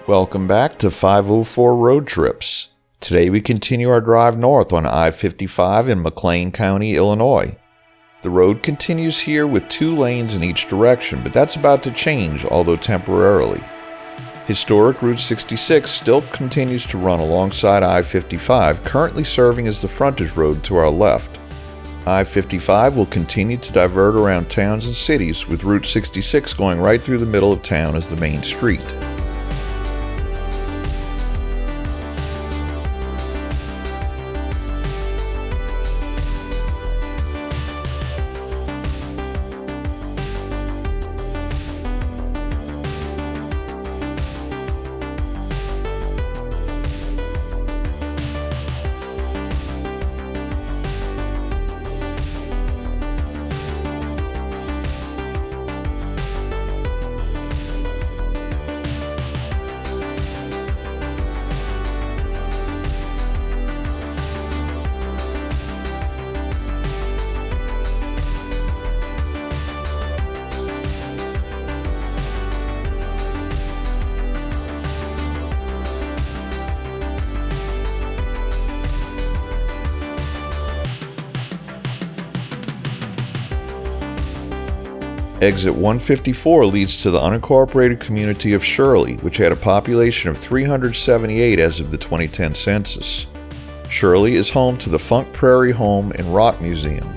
Welcome back to 504 Road Trips. Today we continue our drive north on I-55 in McLean County, Illinois. The road continues here with 2 lanes in each direction, but that's about to change, although temporarily. Historic Route 66 still continues to run alongside I-55, currently serving as the frontage road to our left. I-55 will continue to divert around towns and cities, with Route 66 going right through the middle of town as the main street. Exit 154 leads to the unincorporated community of Shirley, which had a population of 378 as of the 2010 census. Shirley is home to the Funk Prairie Home and Rock Museum.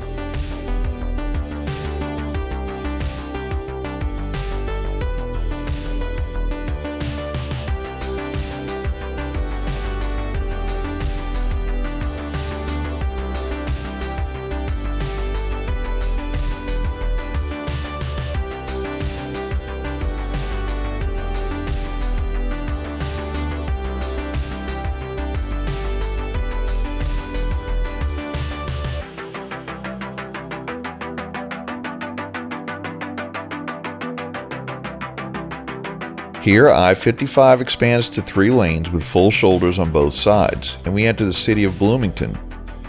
Here, I-55 expands to 3 lanes with full shoulders on both sides, and we enter the city of Bloomington.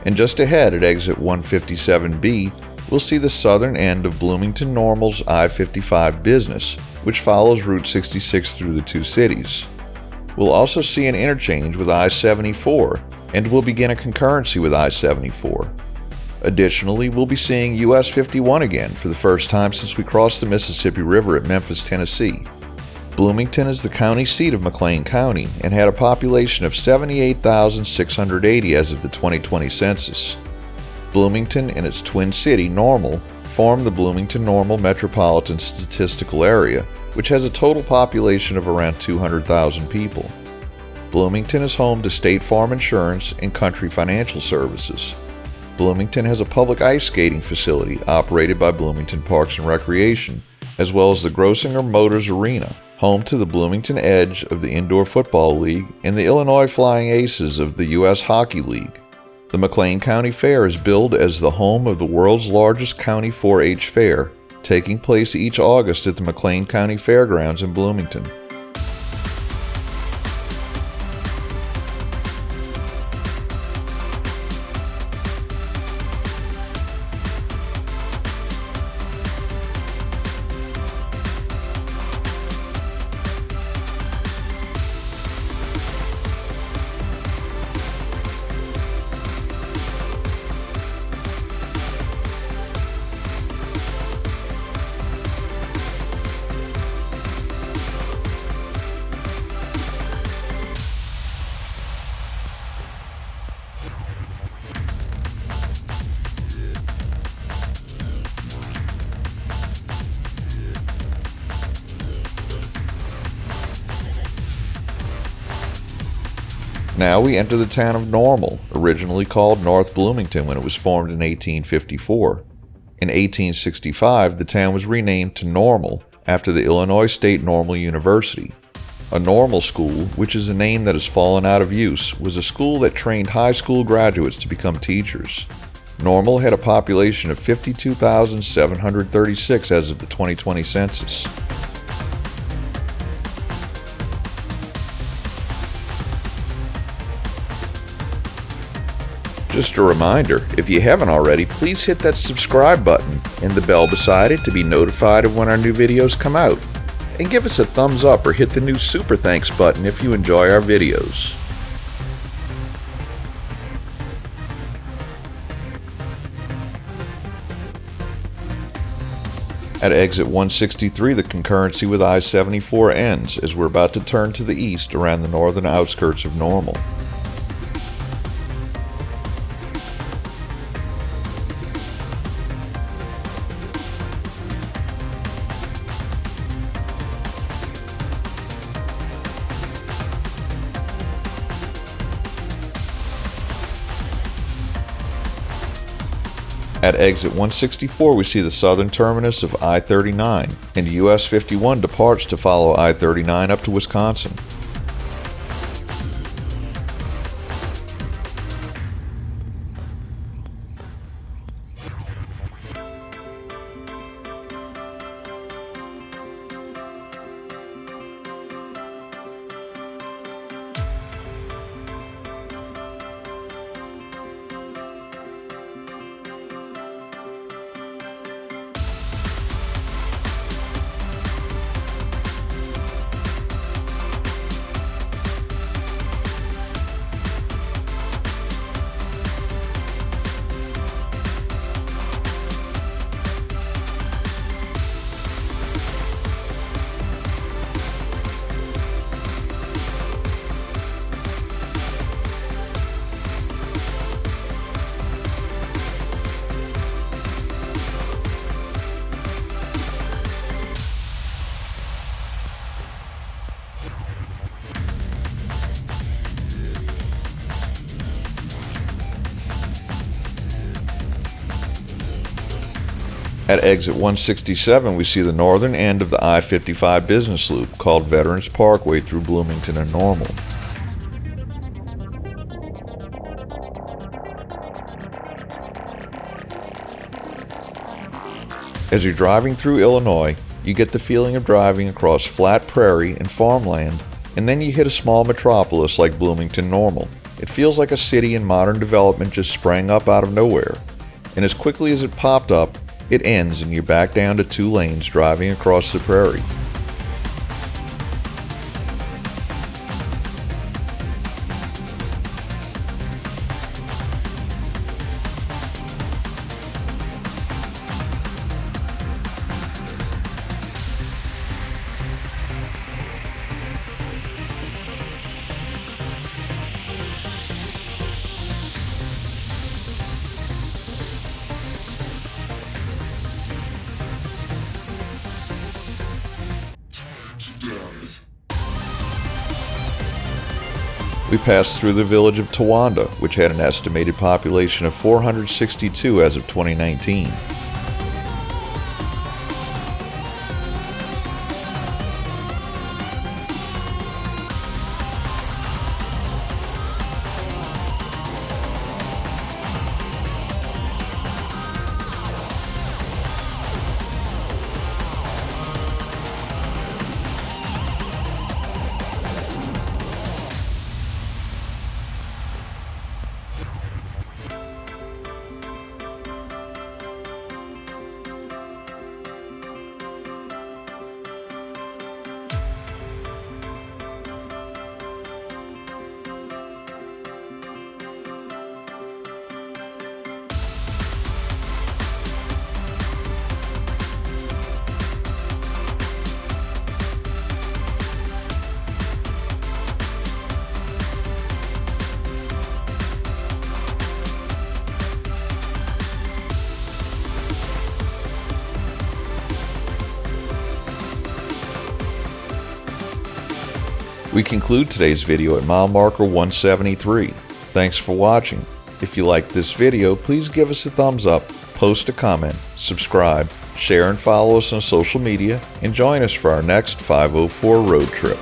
And just ahead at exit 157B, we'll see the southern end of Bloomington-Normal's I-55 business, which follows Route 66 through the 2 cities. We'll also see an interchange with I-74, and we'll begin a concurrency with I-74. Additionally, we'll be seeing US 51 again for the first time since we crossed the Mississippi River at Memphis, Tennessee. Bloomington is the county seat of McLean County and had a population of 78,680 as of the 2020 census. Bloomington and its twin city, Normal, form the Bloomington-Normal metropolitan statistical area, which has a total population of around 200,000 people. Bloomington is home to State Farm Insurance and Country Financial Services. Bloomington has a public ice skating facility operated by Bloomington Parks and Recreation, as well as the Grossinger Motors Arena, home to the Bloomington Edge of the Indoor Football League and the Illinois Flying Aces of the U.S. Hockey League. The McLean County Fair is billed as the home of the world's largest county 4-H fair, taking place each August at the McLean County Fairgrounds in Bloomington. Now we enter the town of Normal, originally called North Bloomington when it was formed in 1854. In 1865, the town was renamed to Normal after the Illinois State Normal University. A normal school, which is a name that has fallen out of use, was a school that trained high school graduates to become teachers. Normal had a population of 52,736 as of the 2020 census. Just a reminder, if you haven't already, please hit that subscribe button and the bell beside it to be notified of when our new videos come out. And give us a thumbs up or hit the new super thanks button if you enjoy our videos. At exit 163, the concurrency with I-74 ends as we're about to turn to the east around the northern outskirts of Normal. At exit 164, we see the southern terminus of I-39, and US 51 departs to follow I-39 up to Wisconsin. At exit 167, we see the northern end of the I-55 business loop called Veterans Parkway through Bloomington and Normal. As you're driving through Illinois, you get the feeling of driving across flat prairie and farmland, and then you hit a small metropolis like Bloomington-Normal. It feels like a city in modern development just sprang up out of nowhere, and as quickly as it popped up, it ends and you're back down to 2 lanes driving across the prairie. We passed through the village of Towanda, which had an estimated population of 462 as of 2019. We conclude today's video at mile marker 173. Thanks for watching. If you liked this video, please give us a thumbs up, post a comment, subscribe, share and follow us on social media, and join us for our next 504 road trip.